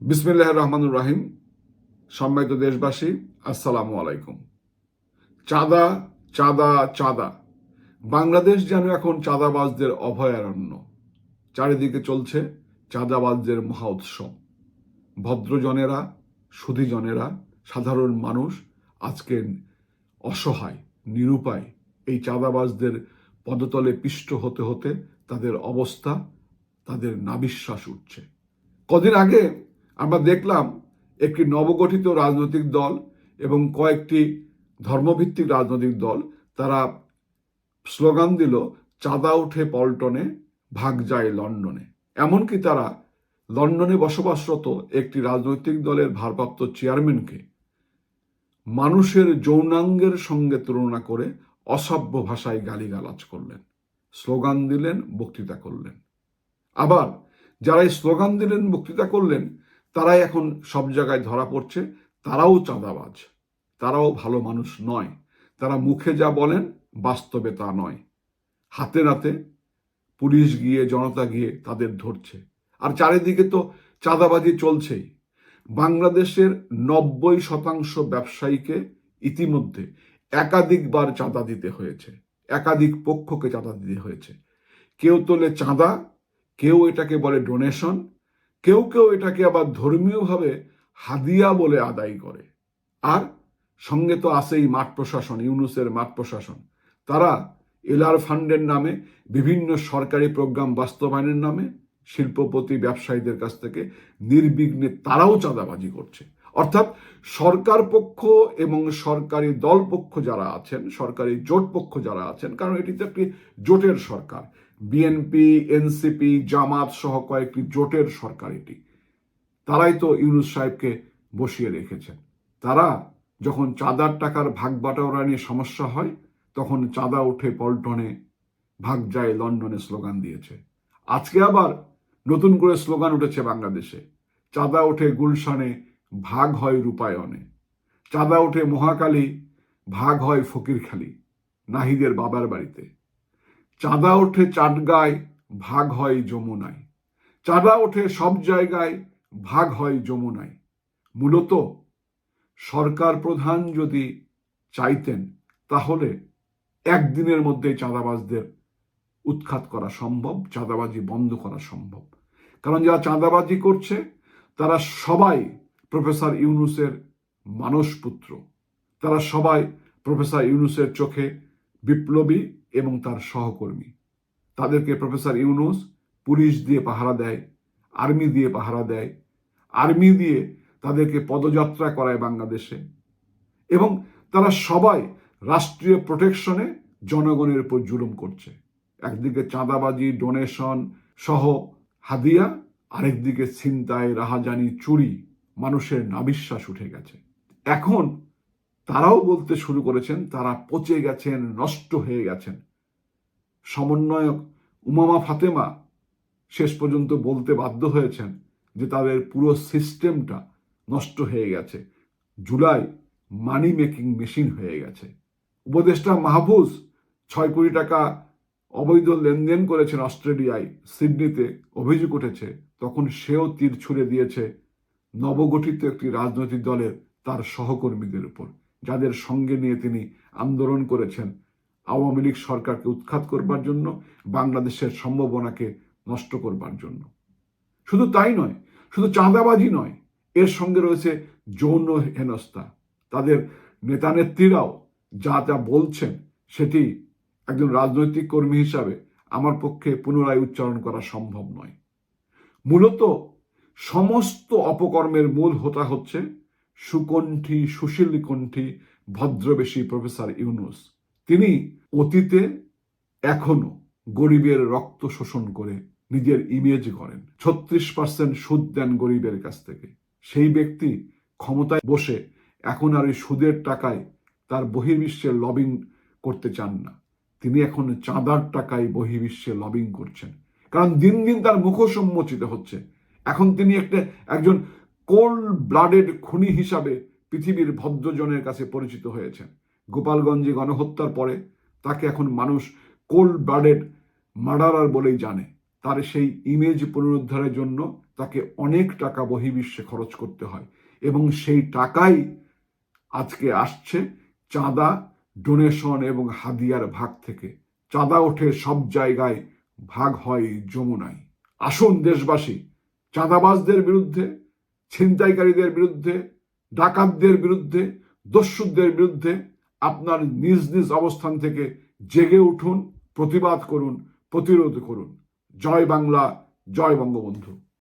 বিসমিল্লাহির রহমানুর রহিম। সম্মানিত দেশবাসী, আসসালামু আলাইকুম। চাঁদা, চাঁদা, চাঁদা। বাংলাদেশ যেন এখন চাঁদাবাজদের অভয়ারণ্য। চারিদিকে চলছে চাঁদাবাজদের মহা উৎসব। ভদ্রজনেরা, সুধীজনেরা, সাধারণ মানুষ আজকে অসহায়, নিরুপায়। এই চাঁদাবাজদের পদতলে পিষ্ট হতে হতে তাদের অবস্থা, তাদের নাভিশ্বাস উঠছে। কদিন আগে আমরা দেখলাম একটি নবগঠিত রাজনৈতিক দল এবং কয়েকটি ধর্মভিত্তিক রাজনৈতিক দল তারা স্লোগান দিল, চাঁদা উঠে পল্টনে, ভাগ যায় লন্ডনে। এমনকি তারা লন্ডনে বসবাসরত একটি রাজনৈতিক দলের ভারপ্রাপ্ত চেয়ারম্যানকে মানুষের যৌনাঙ্গের সঙ্গে তুলনা করে অসভ্য ভাষায় গালিগালাজ করলেন, স্লোগান দিলেন, বক্তৃতা করলেন। আবার যারা এই স্লোগান দিলেন, বক্তৃতা করলেন, তারাই এখন সব জায়গায় ধরা পড়ছে। তারাও চাঁদাবাজ, তারাও ভালো মানুষ নয়। তারা মুখে যা বলেন বাস্তবে তা নয়। হাতে নাতে পুলিশ গিয়ে, জনতা গিয়ে তাদের ধরছে। আর চারিদিকে তো চাঁদাবাজি চলছেই। বাংলাদেশের 90% ব্যবসায়ীকে ইতিমধ্যে একাধিকবার চাঁদা দিতে হয়েছে, একাধিক পক্ষকে চাঁদা দিতে হয়েছে। কেউ তোলে চাঁদা, কেউ এটাকে বলে ডোনেশন, কেউ কেউ এটাকে আবার ধর্মীয়ভাবে হাদিয়া বলে আদায় করে। আর সঙ্গে তো আছেই মাঠ প্রশাসন, ইউনূসের মাঠ প্রশাসন। তারা এলআর ফান্ডের নামে, বিভিন্ন সরকারি প্রোগ্রাম বাস্তবায়নের নামে শিল্পপতি ব্যবসায়ীদের কাছ থেকে নির্বিঘ্নে তারাও চাঁদাবাজি করছে। অর্থাৎ সরকার পক্ষ এবং সরকারি দল পক্ষ যারা আছেন, সরকারি জোট পক্ষ যারা আছেন, কারণ এটি তো একটি জোটের সরকার, বিএনপি, এনসিপি, জামাত সহ কয়েকটি জোটের সরকার এটি, তারাই তো ইউনূস সাহেবকে বসিয়ে রেখেছেন। তারা যখন চাঁদার টাকার ভাগ বাটোয়ারা নিয়ে সমস্যা হয়, তখন চাঁদা উঠে পল্টনে, ভাগ যায় লন্ডনে স্লোগান দিয়েছে। আজকে আবার নতুন করে স্লোগান উঠেছে বাংলাদেশে, চাঁদা ওঠে গুলশানে, ভাগ হয় রূপায়ণে। চাঁদা ওঠে মহাকালী, ভাগ হয় ফকিরখালী, নাহিদের বাবার বাড়িতে। চাঁদা ওঠে চাটগায়, ভাগ হয় যমুনায়। চাঁদা ওঠে সব জায়গায়, ভাগ হয় যমুনায়। মূলত সরকার প্রধান যদি চাইতেন, তাহলে একদিনের মধ্যে চাঁদাবাজদের উৎখাত করা সম্ভব, চাঁদাবাজি বন্ধ করা সম্ভব। কারণ যারা চাঁদাবাজি করছে তারা সবাই প্রফেসর ইউনূসের মানসপুত্র। তারা সবাই প্রফেসর ইউনূসের চোখে বিপ্লবী এবং তার সহকর্মী। তাদেরকে প্রফেসর ইউনূস পুলিশ দিয়ে পাহারা দেয়, আর্মি দিয়ে পাহারা দেয়, আর্মি দিয়ে তাদেরকে পদযাত্রা করায় বাংলাদেশে। এবং তারা সবাই রাষ্ট্রীয় প্রোটেকশনে জনগণের উপর জুলুম করছে। একদিকে চাঁদাবাজি, ডোনেশন সহ হাদিয়া, আরেকদিকে ছিনতাই, রাহাজানি, চুরি। মানুষের নাভিশ্বাস উঠে গেছে। এখন তারাও বলতে শুরু করেছেন তারা পচে গেছেন, নষ্ট হয়ে গেছেন। সমন্বয়ক উমামা ফাতেমা শেষ পর্যন্ত বলতে বাধ্য হয়েছেন যে তাদের পুরো সিস্টেমটা নষ্ট হয়ে গেছে, জুলাই মানি মেকিং মেশিন হয়ে গেছে। উপদেষ্টা মাহফুজ 6 কোটি টাকা অবৈধ লেনদেন করেছেন অস্ট্রেলিয়ায়, সিডনিতে অভিযোগ উঠেছে। তখন সেও তীর ছুড়ে দিয়েছে নবগঠিত একটি রাজনৈতিক দলের তার সহকর্মীদের উপর, যাদের সঙ্গে নিয়ে তিনি আন্দোলন করেছেন আওয়ামী লীগ সরকারকে উৎখাত করবার জন্য, বাংলাদেশের সম্ভাবনাকে নষ্ট করবার জন্য। শুধু তাই নয়, শুধু চাঁদাবাজি নয়, এর সঙ্গে রয়েছে যৌন হেনস্থা। তাদের নেতা নেত্রীরাও যা যা বলছেন সেটি একজন রাজনৈতিক কর্মী হিসাবে আমার পক্ষে পুনরায় উচ্চারণ করা সম্ভব নয়। মূলত সমস্ত অপকর্মের মূল হোতা হচ্ছে সুকণ্ঠী, সুশীলকণ্ঠী, ভদ্রবেশী প্রফেসর ইউনূস। তিনি অতীতে এখনো গরিবের রক্ত শোষণ করে নিজের ইমেজ করেন। 36% সুদ দেন গরিবের কাছ থেকে। সেই ব্যক্তি ক্ষমতায় বসে এখন আর ওই সুদের টাকায় তার বহির্বিশ্বের লবিং করতে চান না। তিনি এখন চাঁদার টাকায় বহির্বিশ্বে লবিং করছেন। কারণ দিন দিন তার মুখোশ উন্মোচিত হচ্ছে। এখন তিনি একজন কোল্ড ব্লাডেড খুনি হিসাবে পৃথিবীর ভদ্রজনের কাছে পরিচিত হয়েছেন। গোপালগঞ্জে গণহত্যার পরে তাকে এখন মানুষ কোল্ড ব্লাডেড মার্ডারার বলেই জানে। তার সেই ইমেজ পুনরুদ্ধারের জন্য তাকে অনেক টাকা বহির্বিশ্বে খরচ করতে হয়, এবং সেই টাকাই আজকে আসছে চাঁদা, ডোনেশন এবং হাদিয়ার ভাগ থেকে। চাঁদা ওঠে সব জায়গায়, ভাগ হয় যমুনায়। আসুন দেশবাসী, চাঁদাবাজদের বিরুদ্ধে, ছিনতাইকারীদের বিরুদ্ধে, ডাকাতদের বিরুদ্ধে, দস্যুদের বিরুদ্ধে আপনার নিজ নিজ অবস্থান থেকে জেগে উঠুন, প্রতিবাদ করুন, প্রতিরোধ করুন। জয় বাংলা, জয় বঙ্গবন্ধু।